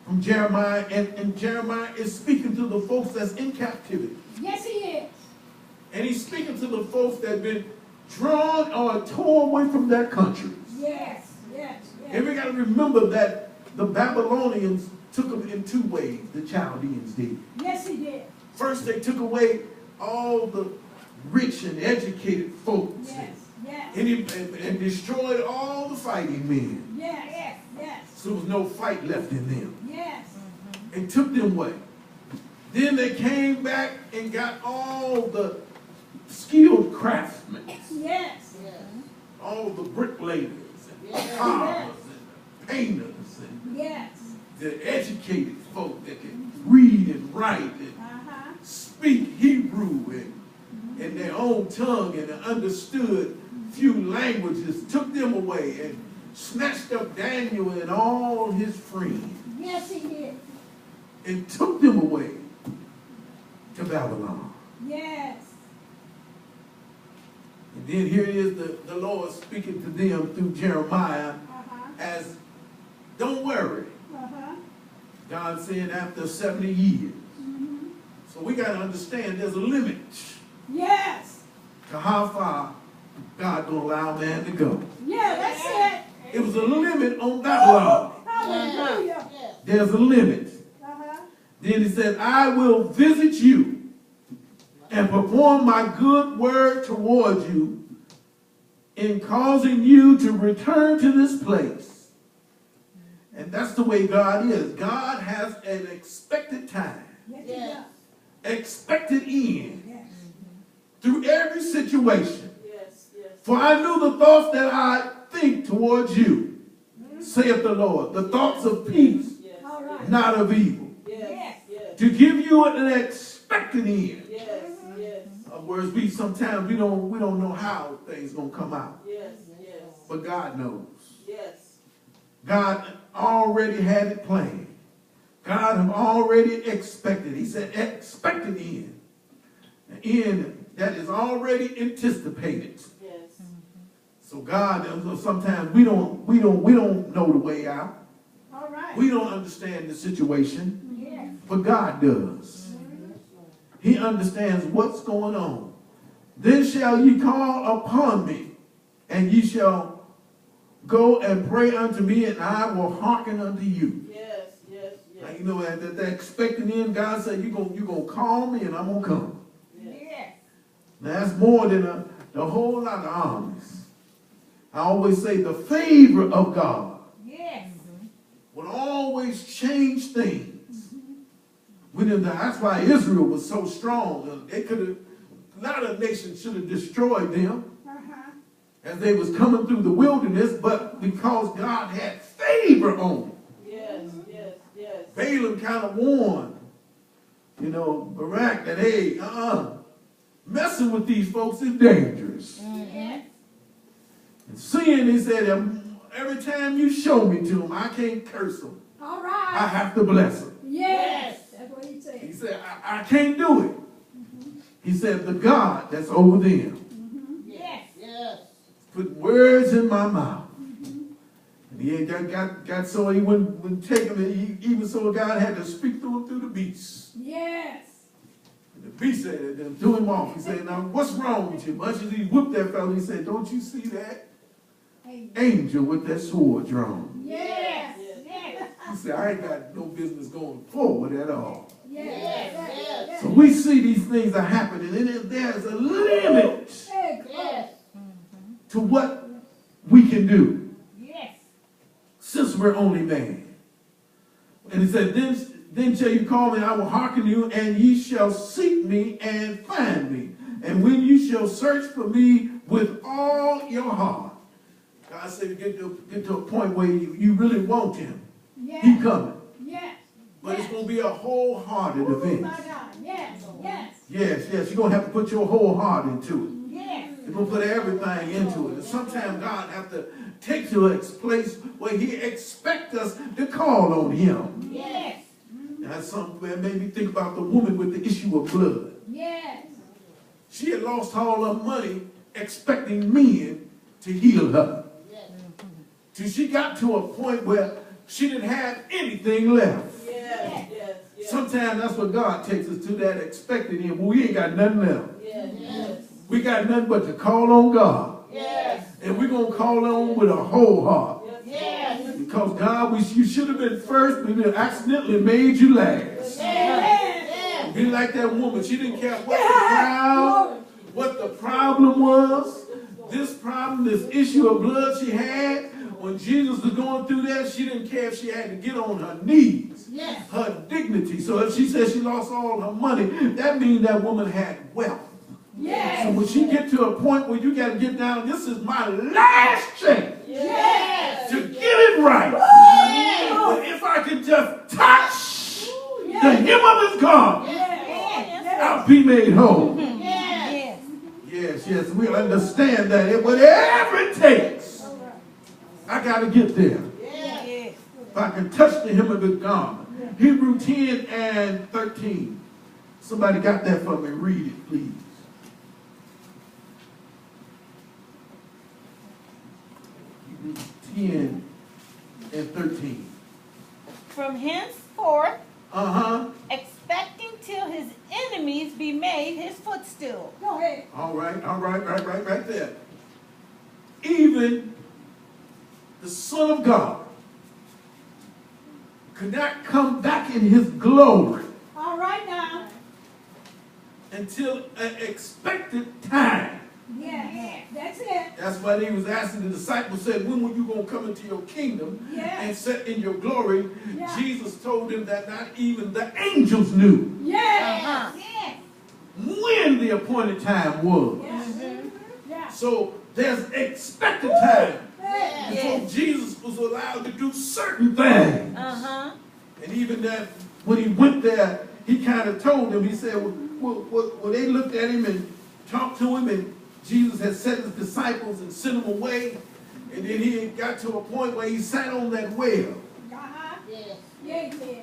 from Jeremiah, and Jeremiah is speaking to the folks that's in captivity. Yes, he is. And he's speaking to the folks that have been drawn or torn away from their countries. Yes, yes, yes. And we got to remember that the Babylonians took them in two ways, the Chaldeans did. Yes, he did. First, they took away all the rich and educated folks. Yes, yes. And destroyed all the fighting men. Yes, yes, yes. So there was no fight left in them. Yes. And took them away. Then they came back and got all the skilled craftsmen. Yes. All the bricklayers and carvers and painters and Yes. the educated folk that can read and write and speak Hebrew and in their own tongue and understood few languages, took them away and snatched up Daniel and all his friends. Yes, he did. And took them away to Babylon. Yes. And then here is the Lord speaking to them through Jeremiah as, don't worry. God saying after 70 years. So we got to understand there's a limit Yes. to how far God going to allow man to go. Yeah, that's it. It was a limit on Babylon. Hallelujah. There's a limit. Then he said, I will visit you and perform my good word towards you in causing you to return to this place. And that's the way God is. God has an expected time, Yes. expected end Yes. through every situation. Yes, yes. For I knew the thoughts that I think towards you, saith the Lord, the thoughts of peace, Yes. All right. not of evil, Yes, yes, to give you an expected end. yes, yes, Whereas we sometimes we don't know how things gonna come out, yes, yes, but God knows. yes. God already had it planned. God have already expected. He said, expected end, an end that is already anticipated. Yes. So God, sometimes we don't know the way out. All right. We don't understand the situation, Yes. but God does. He understands what's going on. Then shall ye call upon me, and ye shall go and pray unto me, and I will hearken unto you. Yes, yes, Now, yes. you know, that expecting end, God said, you're gonna call me, and I'm going to come. Yes. Now, that's more than a whole lot of armies. I always say the favor of God Yes. would always change things. That's why Israel was so strong. They could have, a lot of nations should have destroyed them as they was coming through the wilderness, but because God had favor on them. Yes, yes, yes. Balaam kind of warned, Barak that, hey, messing with these folks is dangerous. Yes. And seeing, he said, every time you show me to them, I can't curse them. All I right. have to bless them. Yes. That's what he He said. said, I can't do it. He said, the God that's over them Yes. Yes. put words in my mouth. And he got so he wouldn't take him. Even so God had to speak to him through the beast. Yes. And the beast said, and threw him off. He said, now what's wrong with you? Much as he whooped that fellow, he said, don't you see that angel with that sword drawn? Yes. Yes. He said, I ain't got no business going forward at all. Yes. Yes. So we see these things are happening, and there's a limit Yes. to what we can do Yes. since we're only man. And he said, then shall you call me, and I will hearken you, and ye shall seek me and find me. And when you shall search for me with all your heart. God said, get to a point where you really want him. Yes. He coming. Yes. But it's going to be a wholehearted Oh, event. my God. Yes. Yes. Yes, you're going to have to put your whole heart into it. Yes. You're going to put everything into it. And sometimes God has to take you to a place where he expects us to call on him. Yes. That's something that made me think about the woman with the issue of blood. Yes. She had lost all her money expecting men to heal her. Till she got to a point where she didn't have anything left. Sometimes that's what God takes us to, that expected end. But we ain't got nothing else. Yes. Yes. We got nothing but to call on God. Yes. And we're going to call on with a whole heart. Yes. Because God, you should have been first, but we accidentally made you last. Yes. Be like that woman. She didn't care what the problem was. This problem, this issue of blood she had, when Jesus was going through that, she didn't care if she had to get on her knees. Yes. Her dignity. So if she said she lost all her money, that means that woman had wealth. Yes. So when she get to a point where you got to get down, this is my last chance Yes. to get it right. But if I can just touch the hem of his garment, I'll be made whole. Yes, we understand that. Whatever it takes, I got to get there. If I can touch the hem of his garment. Hebrews 10 and 13. Somebody got that for me. Read it, please. Hebrews 10 and 13. From henceforth, Expecting till his enemies be made his footstool. Go ahead. All right there. Even the Son of God could not come back in his glory All right now. until an expected time. Yes. That's it. That's why he was asking the disciples, said, when were you going to come into your kingdom and sit in your glory? Yeah. Jesus told him that not even the angels knew Yes. Yes. when the appointed time was. Yes. Yeah. So there's expected time Yes. before Jesus was allowed to do certain things. And even that, when he went there, he kind of told them, he said, well, they looked at him and talked to him, and Jesus had sent his disciples and sent them away. And then he got to a point where he sat on that well Yes. Yeah, he did.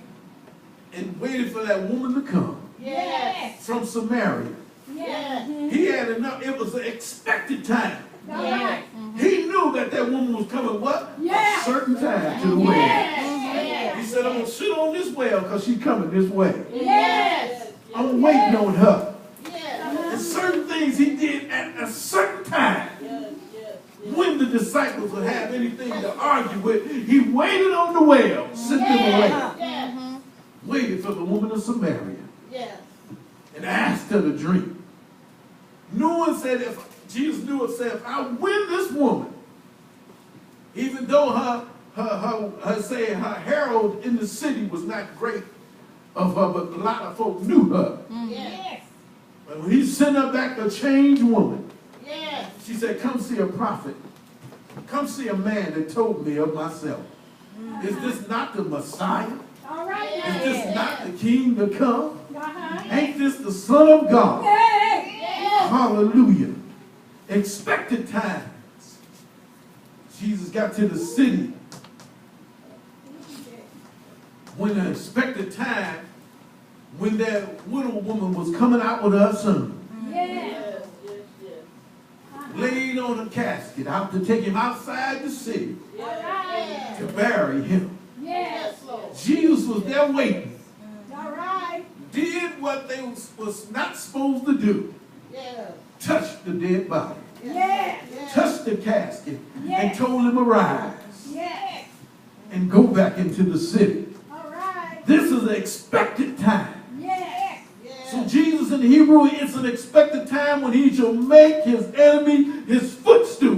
and waited for that woman to come Yes. from Samaria. Yes. He had enough, it was an expected time. All right. He knew that that woman was coming, what? Yeah. A certain time to the well. Yes. He said, I'm going to sit on this well because she's coming this way. Yes. I'm waiting on her. Yes. And certain things he did at a certain time. When the disciples would have anything to argue with, he waited on the well, sent them away. Yes. Waited for the woman of Samaria Yes. and asked her to drink. Jesus knew and said, if I win this woman, even though her herald in the city was not great of her, but a lot of folk knew her. Yes. But when he sent her back a changed woman, Yes. she said, come see a prophet. Come see a man that told me of myself. Is this not the Messiah? All right. Is this not the King to come? Uh-huh. Ain't this the Son of God? Hey. Hallelujah. Expected times. Jesus got to the city when the expected time, when that widow woman was coming out with her son, Yes. laid on a casket out to take him outside the city All right. to bury him. Yes, Lord. Jesus was there waiting, All right. did what they was not supposed to do, Yes. touched the dead body, Yes. touched the casket, and Yes. told him arise Yes. and go back into the city. All right. This is an expected time. Yes. So Jesus in Hebrew, it's an expected time when he shall make his enemy his footstool.